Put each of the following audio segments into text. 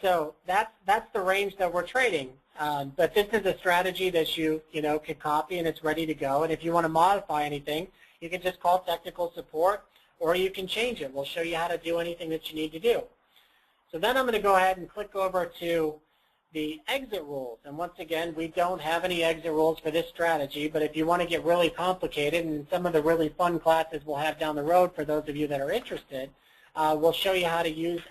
So that's the range that we're trading. But this is a strategy that you can copy and it's ready to go. And if you want to modify anything, you can just call technical support or you can change it. We'll show you how to do anything that you need to do. So then I'm going to go ahead and click over to the exit rules. And once again, we don't have any exit rules for this strategy, but if you want to get really complicated, and some of the really fun classes we'll have down the road for those of you that are interested, we'll show you how to use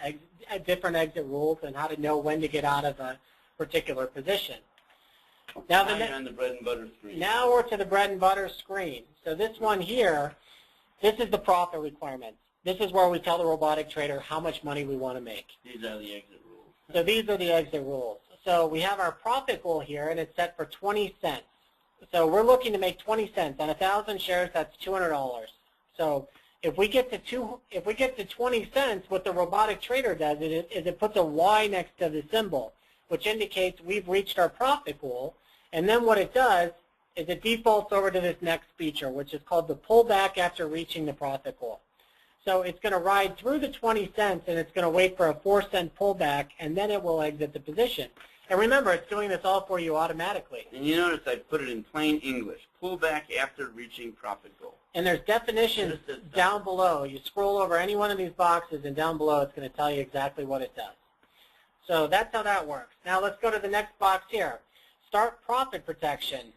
different exit rules and how to know when to get out of a particular position. Now, on the bread and butter screen. Now we're to the bread and butter screen. So this one here, this is the profit requirements. This is where we tell the robotic trader how much money we want to make. These are the exit rules. So these are the exit rules. So we have our profit goal here, and it's set for 20 cents. So we're looking to make 20 cents on 1,000 shares. That's $200. So if we get to 20 cents, what the robotic trader does is it puts a Y next to the symbol, which indicates we've reached our profit goal. And then what it does is it defaults over to this next feature, which is called the pullback after reaching the profit goal. So it's going to ride through the 20 cents, and it's going to wait for a 4-cent pullback, and then it will exit the position. And remember, it's doing this all for you automatically. And you notice I put it in plain English, pullback after reaching profit goal. And there's definitions down below. You scroll over any one of these boxes, and down below it's going to tell you exactly what it does. So that's how that works. Now let's go to the next box here. Start profit protection.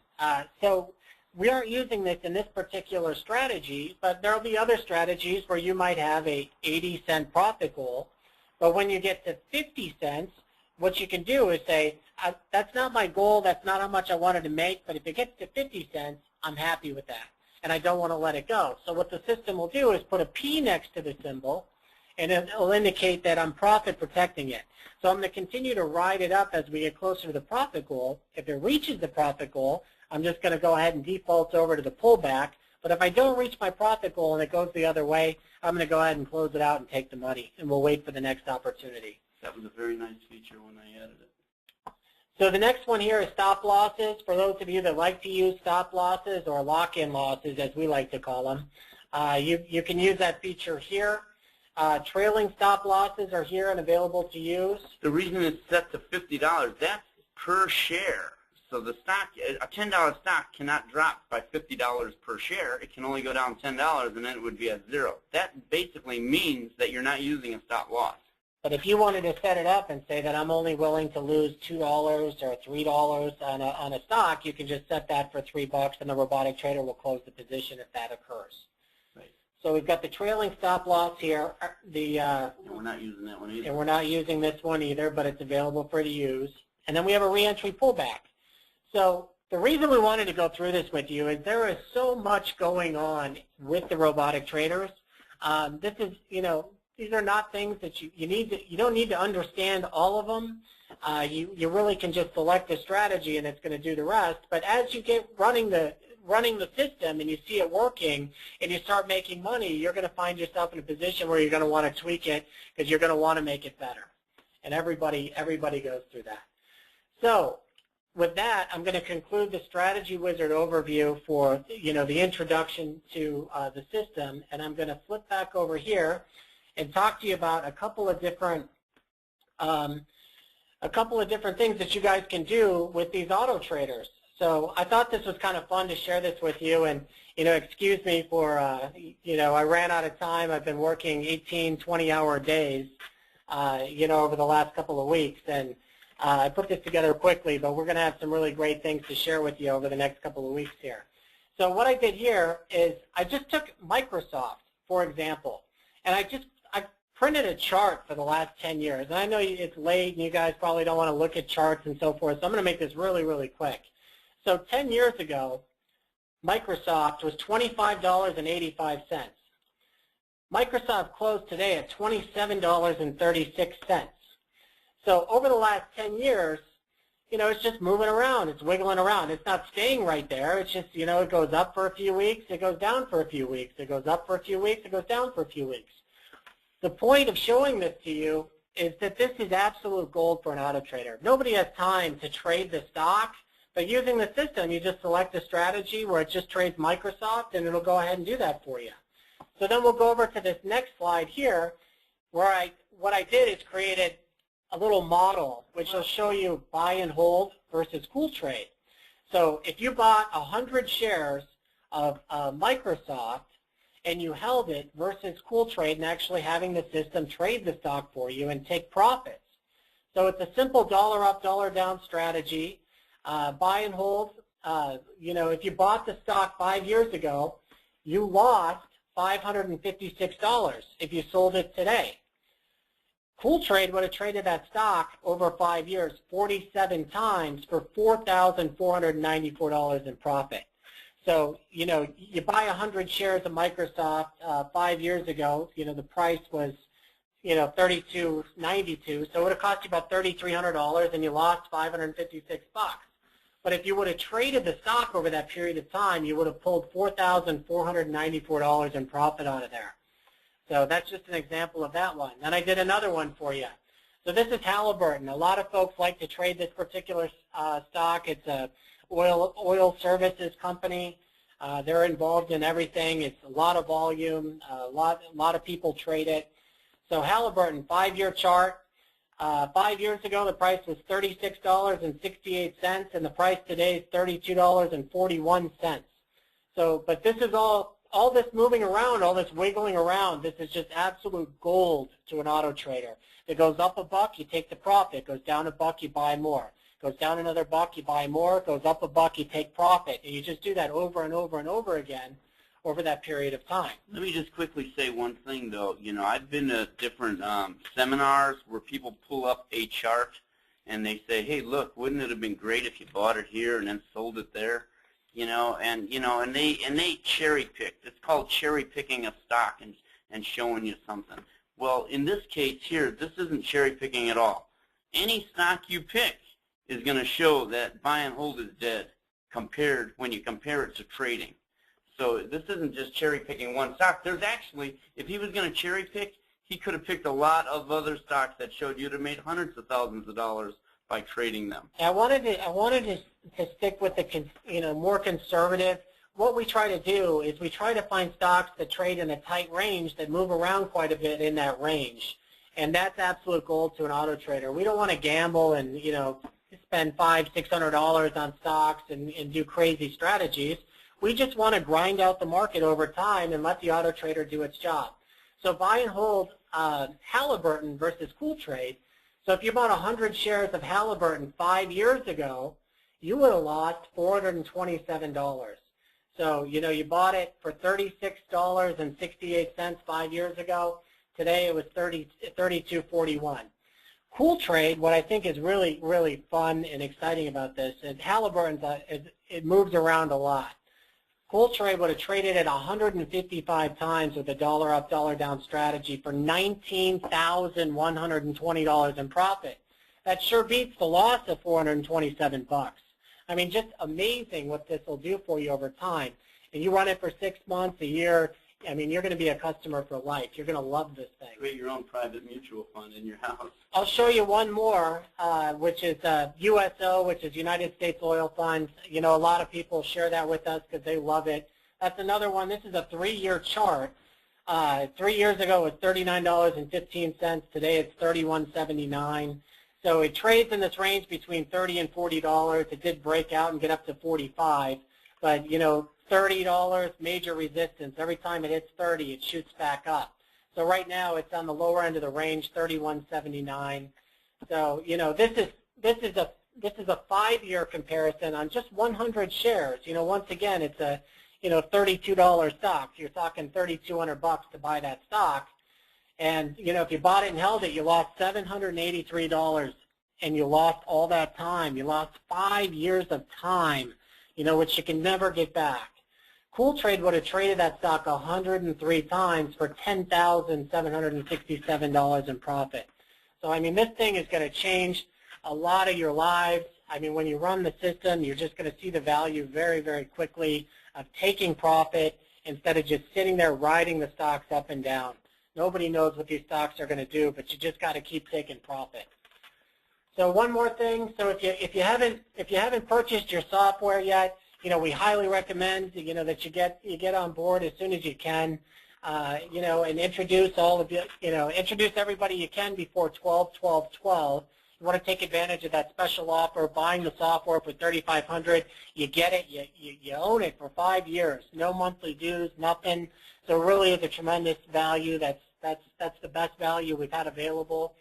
So we aren't using this in this particular strategy, but there will be other strategies where you might have a 80-cent profit goal. But when you get to 50 cents, what you can do is say, that's not my goal, that's not how much I wanted to make, but if it gets to 50 cents, I'm happy with that, and I don't want to let it go. So what the system will do is put a P next to the symbol, and it'll indicate that I'm profit protecting it. So I'm going to continue to ride it up as we get closer to the profit goal. If it reaches the profit goal, I'm just going to go ahead and default over to the pullback. But if I don't reach my profit goal and it goes the other way, I'm going to go ahead and close it out and take the money, and we'll wait for the next opportunity. That was a very nice feature when I added it. So the next one here is stop losses. For those of you that like to use stop losses or lock-in losses, as we like to call them, you can use that feature here. Trailing stop losses are here and available to use. The reason it's set to $50, that's per share. So the stock, a $10 stock cannot drop by $50 per share. It can only go down $10, and then it would be at zero. That basically means that you're not using a stop loss. But if you wanted to set it up and say that I'm only willing to lose $2 or $3 on a stock, you can just set that for $3, and the robotic trader will close the position if that occurs. Right. So we've got the trailing stop loss here. And we're not using that one either. And we're not using this one either, but it's available for you to use. And then we have a reentry pullback. So the reason we wanted to go through this with you is there is so much going on with the robotic traders. This is, these are not things that you don't need to understand all of them. You really can just select a strategy and it's going to do the rest. But as you get running the system and you see it working and you start making money, you're going to find yourself in a position where you're going to want to tweak it because you're going to want to make it better. And everybody goes through that. So with that, I'm going to conclude the Strategy Wizard overview for the introduction to the system, and I'm going to flip back over here and talk to you about a couple of different things that you guys can do with these auto traders. So I thought this was kind of fun to share this with you, and excuse me for I ran out of time. I've been working 18, 20-hour days, over the last couple of weeks, and I put this together quickly, but we're going to have some really great things to share with you over the next couple of weeks here. So what I did here is I just took Microsoft, for example, and I printed a chart for the last 10 years. And I know it's late and you guys probably don't want to look at charts and so forth, so I'm going to make this really, really quick. So 10 years ago, Microsoft was $25.85. Microsoft closed today at $27.36. So over the last 10 years, it's just moving around. It's wiggling around. It's not staying right there. It's just, it goes up for a few weeks. It goes down for a few weeks. It goes up for a few weeks. It goes down for a few weeks. The point of showing this to you is that this is absolute gold for an auto trader. Nobody has time to trade the stock, but using the system, you just select a strategy where it just trades Microsoft, and it'll go ahead and do that for you. So then we'll go over to this next slide here, where what I did is created a little model which will show you buy and hold versus cool trade. So if you bought 100 shares of Microsoft and you held it versus cool trade and actually having the system trade the stock for you and take profits. So it's a simple dollar up, dollar down strategy. Buy and hold, if you bought the stock 5 years ago, you lost $556 if you sold it today. Cool Trade would have traded that stock over 5 years 47 times for $4,494 in profit. So, you buy 100 shares of Microsoft 5 years ago, the price was, $32.92, so it would have cost you about $3,300 and you lost $556. But if you would have traded the stock over that period of time, you would have pulled $4,494 in profit out of there. So that's just an example of that one. Then I did another one for you. So this is Halliburton. A lot of folks like to trade this particular stock. It's a oil services company. They're involved in everything. It's a lot of volume. A lot of people trade it. So Halliburton, 5-year chart. 5 years ago, the price was $36.68, and the price today is $32.41. So, but this is all this moving around, all this wiggling around, this is just absolute gold to an auto trader. It goes up a buck, you take the profit. It goes down a buck, you buy more. It goes down another buck, you buy more. It goes up a buck, you take profit. And you just do that over and over and over again over that period of time. Let me just quickly say one thing, though. I've been to different seminars where people pull up a chart and they say, hey, look, wouldn't it have been great if you bought it here and then sold it there? And they cherry pick. It's called cherry picking a stock and showing you something. Well, in this case here, this isn't cherry picking at all. Any stock you pick is going to show that buy and hold is dead when you compare it to trading. So this isn't just cherry picking one stock. There's actually, if he was going to cherry pick, he could have picked a lot of other stocks that showed you'd have made hundreds of thousands of dollars by trading them. I wanted to stick with the more conservative. What we try to do is we try to find stocks that trade in a tight range that move around quite a bit in that range, and that's absolute gold to an auto trader. We don't want to gamble and spend $500–600 on stocks and do crazy strategies. We just want to grind out the market over time and let the auto trader do its job. So buy and hold Halliburton versus Cool Trade. So if you bought 100 shares of Halliburton 5 years ago, you would have lost $427. So, you bought it for $36.68 5 years ago. Today it was $32.41. Cool Trade, what I think is really, really fun and exciting about this is Halliburton's, it moves around a lot. Cool Trade would have traded at 155 times with a dollar up, dollar down strategy for $19,120 in profit. That sure beats the loss of $427. I mean, just amazing what this will do for you over time. And you run it for 6 months, a year. I mean, you're going to be a customer for life. You're going to love this thing. Create your own private mutual fund in your house. I'll show you one more, which is USO, which is United States Oil Fund. A lot of people share that with us because they love it. That's another one. This is a 3-year chart. 3 years ago it was $39.15. Today it's $31.79. So it trades in this range between $30 and $40. It did break out and get up to $45. But, $30, major resistance. Every time it hits 30, it shoots back up. So right now it's on the lower end of the range, $31.79. So, this is a 5-year comparison on just 100 shares. Once again, it's a $32 stock. You're talking $3,200 to buy that stock. And, if you bought it and held it, you lost $783, and you lost all that time. You lost 5 years of time, which you can never get back. Cool Trade would have traded that stock 103 times for $10,767 in profit. So, I mean, this thing is going to change a lot of your lives. I mean, when you run the system, you're just going to see the value very, very quickly of taking profit instead of just sitting there riding the stocks up and down. Nobody knows what these stocks are going to do, but you just got to keep taking profit. So one more thing. So if you haven't purchased your software yet, we highly recommend that you get on board as soon as you can. you know, and introduce all of introduce everybody you can before 12/12/12. You want to take advantage of that special offer, buying the software for $3,500. You get it, you own it for 5 years, no monthly dues, nothing. So really, is a tremendous value. That's the best value we've had available.